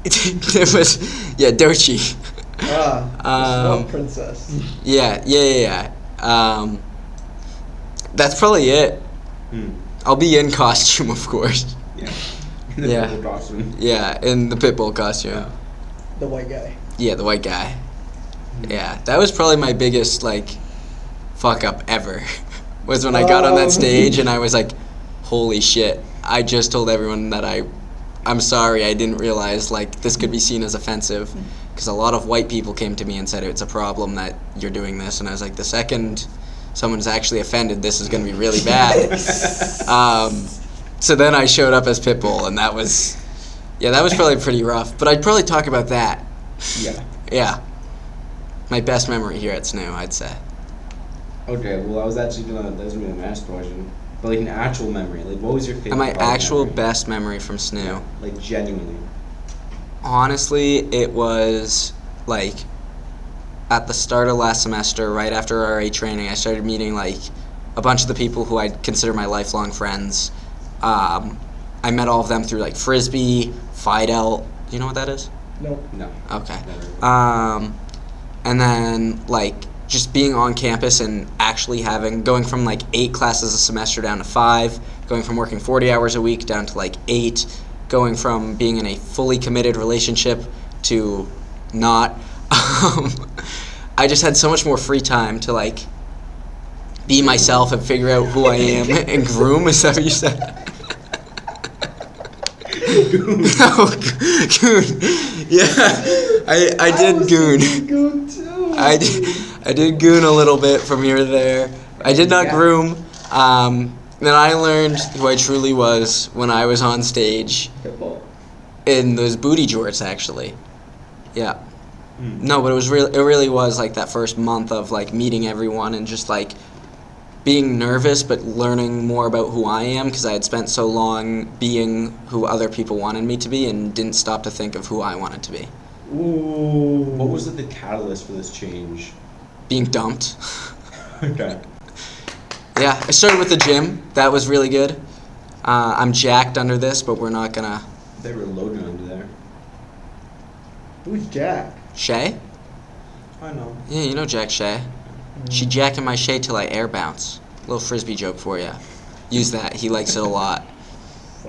It was Dochi. Small princess. Yeah. That's probably it. I'll be in costume, of course. Yeah. In the purple costume. Yeah, in the Pitbull costume. Yeah. The white guy. Yeah, the white guy. Yeah, that was probably my biggest fuck up ever. Was when I got on that stage and I was like, holy shit! I just told everyone that I'm sorry. I didn't realize this could be seen as offensive, because a lot of white people came to me and said it's a problem that you're doing this, and I was like, the second someone's actually offended, this is going to be really bad. So then I showed up as Pitbull, and that was probably pretty rough. But I'd probably talk about that. Yeah. Yeah. My best memory here at SNU, I'd say. Okay, well, that was gonna be the last question. But an actual memory, what was your favorite? My actual memory? best memory from SNU. Genuinely. Honestly, it was at the start of last semester, right after RA training, I started meeting a bunch of the people who I'd consider my lifelong friends. I met all of them through Frisbee, Fidel. Do you know what that is? Nope. No. Okay. And then just being on campus and actually going from 8 classes a semester down to 5, going from working 40 hours a week down to 8, going from being in a fully committed relationship to not. I just had so much more free time to be myself and figure out who I am and groom. Is that what you said? Goon. Yeah, I did goon. Goon too. I did goon a little bit from here to there. I did not groom. Then I learned who I truly was when I was on stage in those booty jorts, actually. Yeah. No, but it really was that first month of meeting everyone and just being nervous but learning more about who I am, because I had spent so long being who other people wanted me to be and didn't stop to think of who I wanted to be. Ooh. What was the catalyst for this change? Being dumped. Okay. Yeah, I started with the gym. That was really good. I'm jacked under this, but we're not gonna. They were Logan under there. Who's Jack? Shay? I know. Yeah, you know Jack Shay. She jacking my Shay till I air bounce. Little Frisbee joke for you. Use that. He likes it a lot.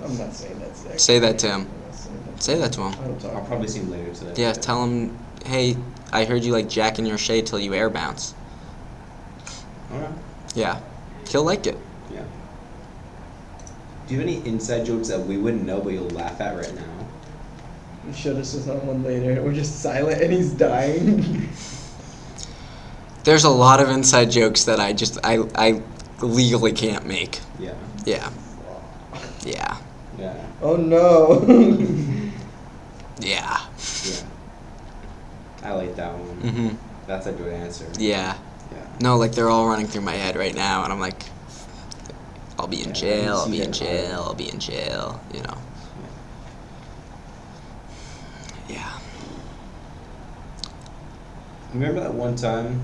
I'm not saying that's actually. Say that to him. I'm not saying that. Say that to I him. don't talk I'll probably see him later today. Yeah, tell him, hey, I heard you like Jack in your shade till you air bounce. Alright. Yeah. He'll like it. Yeah. Do you have any inside jokes that we wouldn't know but you'll laugh at right now? You should have said someone later. We're just silent and he's dying. There's a lot of inside jokes that I legally can't make. Yeah. Yeah. Yeah. Yeah. Oh no. Yeah. Yeah. I like that one. Mm-hmm. That's a good answer. Yeah. Yeah. No, like they're all running through my head right now, and I'm like, I'll be in Yeah, jail, I I'll can be see in that jail, hard. I'll be in jail, you know. Yeah. Remember that one time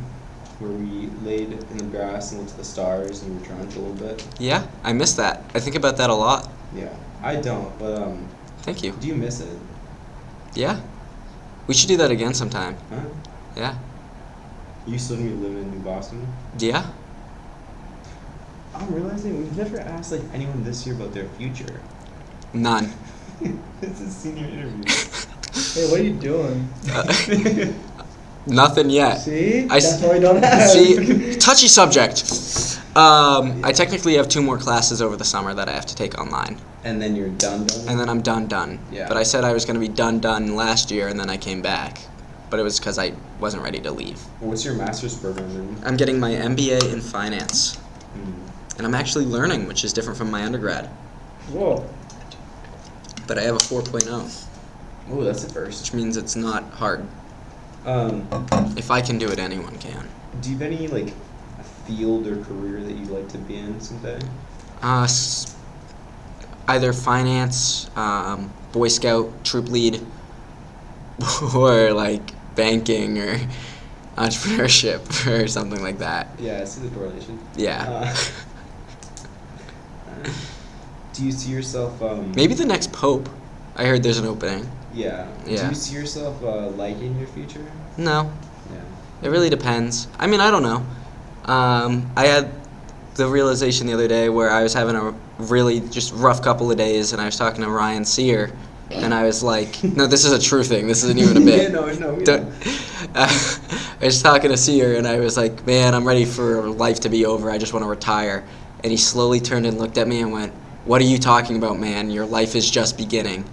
where we laid in the grass and looked at the stars and we were drunk a little bit? Yeah, I miss that. I think about that a lot. Yeah. I don't, but Thank you. do you miss it? Yeah. We should do that again sometime. Huh? Yeah. You still gonna be living in New Boston? Yeah? I'm realizing we've never asked like anyone this year about their future. None. This is senior interview. Hey, what are you doing? Nothing yet. See? I That's why we don't ask. See, touchy subject. I technically have 2 more classes over the summer that I have to take online. And then you're done. And then I'm done. Yeah. But I said I was going to be done last year, and then I came back. But it was because I wasn't ready to leave. What's your master's program in? I'm getting my MBA in finance. Mm. And I'm actually learning, which is different from my undergrad. Whoa. But I have a 4.0, Oh, that's the first. which means it's not hard. If I can do it, anyone can. Do you have any like field or career that you'd like to be in someday? Either finance, Boy Scout, troop lead, or like banking or entrepreneurship or something like that. Yeah, I see the correlation. Yeah. Do you see yourself? Maybe the next pope. I heard there's an opening. Yeah. Yeah. Do you see yourself liking your future? No, Yeah. it really depends. I mean, I don't know. I had the realization the other day where I was having a really just rough couple of days, and I was talking to Ryan Sear, and I was like, no, this is a true thing. This isn't even a bit. Yeah, no. Don't- I was talking to Sear, and I was like, man, I'm ready for life to be over. I just want to retire. And he slowly turned and looked at me and went, what are you talking about, man? Your life is just beginning.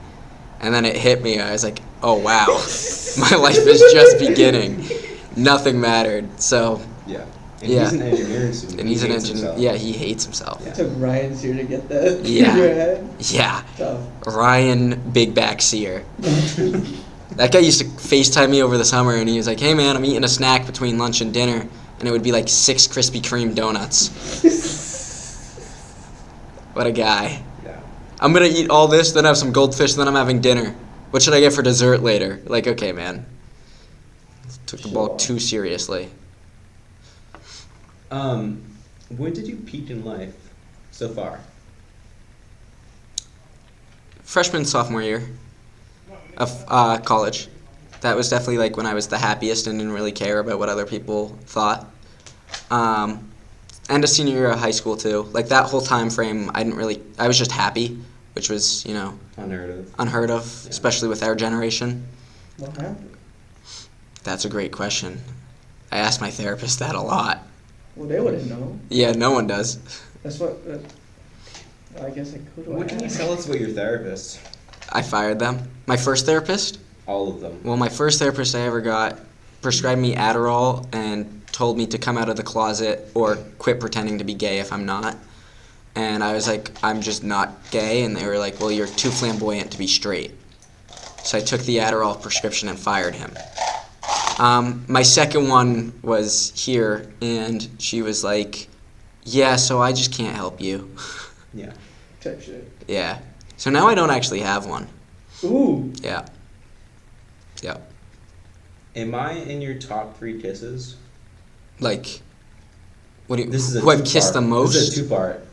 And then it hit me. I was like, oh, wow. My life is just beginning. Nothing mattered. So, Yeah. And Yeah. he's an engineering student. and He he's an hates engineer. himself. Yeah, he hates himself. Yeah. It took Ryan's here to get that Yeah. in your head. Yeah. Tough. Ryan Big Back Sear. That guy used to FaceTime me over the summer, and he was like, hey, man, I'm eating a snack between lunch and dinner. And it would be like 6 Krispy Kreme donuts. What a guy. Yeah. I'm going to eat all this, then have some goldfish, then I'm having dinner. What should I get for dessert later? Like, okay, man. Took the ball Sure. too seriously. When did you peak in life so far? Freshman, sophomore year of college. That was definitely like when I was the happiest and didn't really care about what other people thought. And a senior year of high school too. Like that whole time frame, I was just happy, which was, unheard of, Yeah. especially with our generation. What happened? That's a great question. I asked my therapist that a lot. Well, they wouldn't know. Yeah, no one does. That's what. I guess I could. What can you tell us about your therapist? I fired them. My first therapist? All of them. Well, my first therapist I ever got prescribed me Adderall and told me to come out of the closet or quit pretending to be gay if I'm not. And I was like, I'm just not gay. And they were like, well, you're too flamboyant to be straight. So I took the Adderall prescription and fired him. My second one was here, and she was like, yeah, so I just can't help you. Yeah. Type shit. Yeah. So now I don't actually have one. Ooh. Yeah. Yeah. Am I in your top 3 kisses? Like, what do you, This is a who I've two-part. kissed the most? This is a 2-part.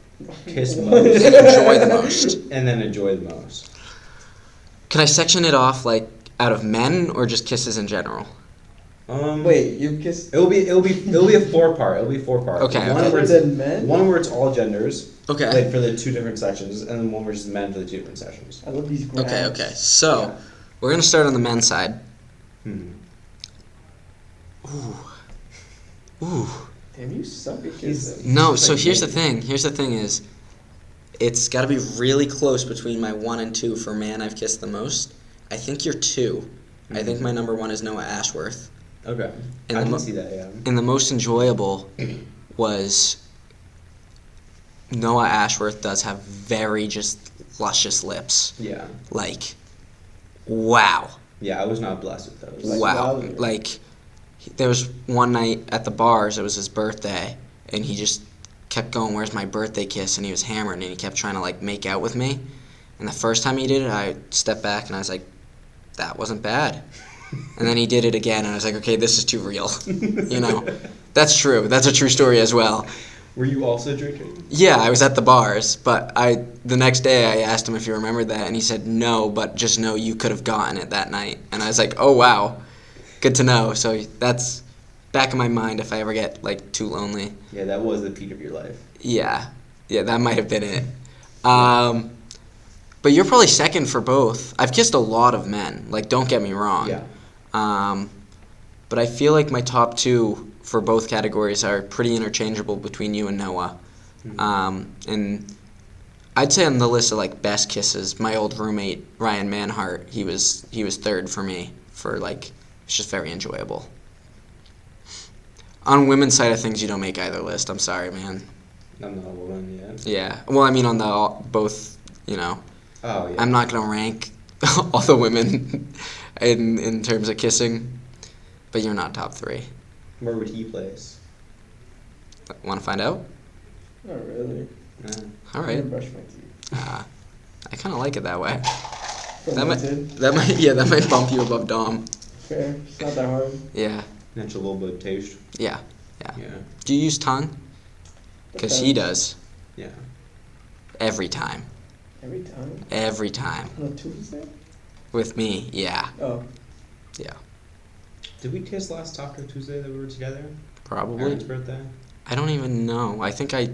Kiss What? most. And enjoy the most. And then enjoy the most. Can I section it off, like, out of men or just kisses in general? Wait, you kissed It'll be a 4-part. It'll be 4-part. Okay, One okay. where other than men? one where it's all genders. Okay. Like for the 2 different sections, and then one where it's men for the 2 different sections. I love these graphs. Okay. So, Yeah. we're gonna start on the men's side. Hmm. Ooh. Damn, you suck at kissing. No, It's so like here's the me. thing. Here's the thing is, it's got to be really close between my 1 and 2 for man I've kissed the most. I think you're 2. I think my number 1 is Noah Ashworth. Okay. And I the can mo- see that. Yeah. And the most enjoyable was Noah Ashworth does have very just luscious lips. Yeah. Like, wow. Yeah. I was not blessed with those. Like, Wow. wowzer. Like, there was one night at the bars, it was his birthday, and he just kept going, "Where's my birthday kiss?" And he was hammered, and he kept trying to, like, make out with me. And the first time he did it, I stepped back, and I was like, that wasn't bad. And then he did it again, and I was like, okay, this is too real. You know? That's true. That's a true story as well. Were you also drinking? Yeah, I was at the bars, but the next day I asked him if he remembered that, and he said no, but just know you could have gotten it that night. And I was like, oh, wow. Good to know. So that's back in my mind if I ever get, like, too lonely. Yeah, that was the peak of your life. Yeah, that might have been it. But you're probably second for both. I've kissed a lot of men. Like, don't get me wrong. Yeah. But I feel like my top 2 for both categories are pretty interchangeable between you and Noah. And I'd say on the list of, like, best kisses, my old roommate Ryan Manhart, he was third for me for, like, it's just very enjoyable. On women's side of things, you don't make either list. I'm sorry, man. I'm not a woman yet. Yeah. Well, I mean, on the both, you know. Oh yeah. I'm not gonna rank all the women in terms of kissing, but you're not top 3. Where would he place? Want to find out? Not really. Nah. All I'm right. gonna brush my teeth. I kind of like it that way. Fermented. That might bump you above Dom. Fair. It's not that hard. Yeah. Natural little bit of taste. Yeah. Yeah. Do you use tongue? Because he does Yeah. every time. Every time. Every time On a Tuesday? with me. Yeah. Oh. Yeah. Did we kiss last Taco Tuesday that we were together? Probably. Aaron's birthday. I don't even know. I think I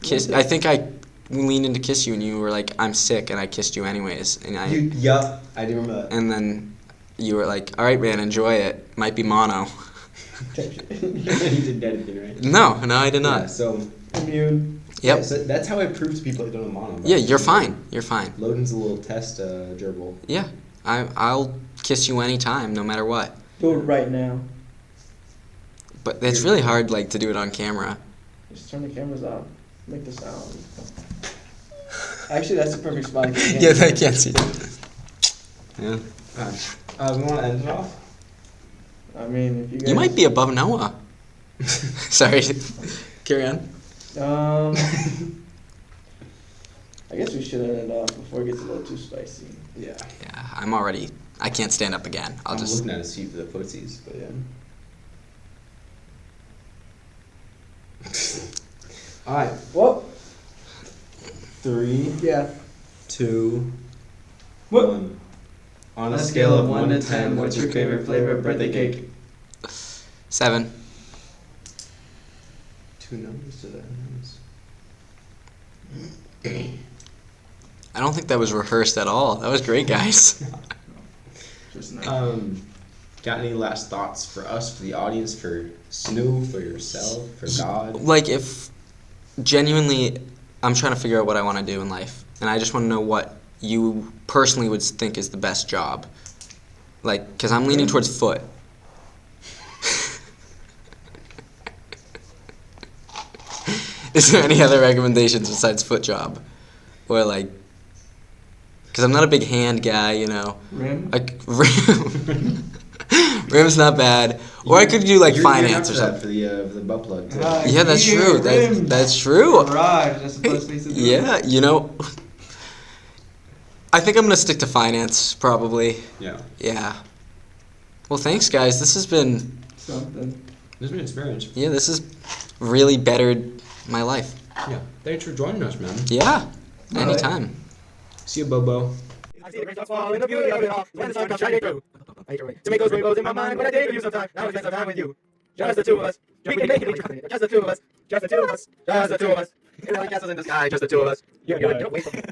kissed. I think I leaned in to kiss you, and you were like, "I'm sick," and I kissed you anyways. And Yup. I do remember that. and then you were like, "All right, man, enjoy it. Might be mono." Type shit. You didn't get anything, right? No, I did Yeah, not. so. Immune. Yep. Yeah, so that's how I prove to people I don't have mono. Yeah, you're fine. You're fine. Logan's a little test gerbil. Yeah, I'll kiss you anytime, no matter what. Do it right now. But it's really hard, like, to do it on camera. Just turn the cameras off. Make the sound. Actually, that's the perfect spot. Yeah, they can't see it. Yeah. We want to end it off? I mean, if you guys. You might be above Noah. Sorry. Carry on. I guess we should end it off before it gets a little too spicy. Yeah. Yeah, I can't stand up again. I'm looking at a seat for the footsies, but yeah. Alright. Well, 3, yeah. 2, What? 1. On a scale of 1 to 10, what's your favorite flavor of birthday cake? 7. 2 numbers to that. I don't think that was rehearsed at all. That was great, guys. Just nice. Got any last thoughts for us, for the audience, for Snoo, for yourself, for God? Like, if genuinely I'm trying to figure out what I want to do in life, and I just want to know what you personally would think is the best job. Like, because I'm leaning towards foot. Is there any other recommendations besides foot job? Or, like, because I'm not a big hand guy, you know. Rim? Like, rim's not bad. Or I could do, like, finance or something. For the butt plug, too. Yeah, that's true. That's true. Garage. That's the best place to do it. Yeah, you know, I think I'm gonna stick to finance probably. Yeah. Yeah. Well, thanks, guys. This has been Something. It's been an experience. yeah. This has really bettered my life. Yeah. Thanks for joining us, man. Yeah. Bye. Anytime. See you, Bobo. I see the great dogs fall in the beauty of it all. When the sun comes shining through. I hate your way. To make those rainbows in my mind, but I did give you some time. Now we spend some time with you. Just the two of us. We can make it. Just the two of us. Just the two of us. Just the two of us. We're like castles in the sky. Just the two of us. You're good. Don't wait for me.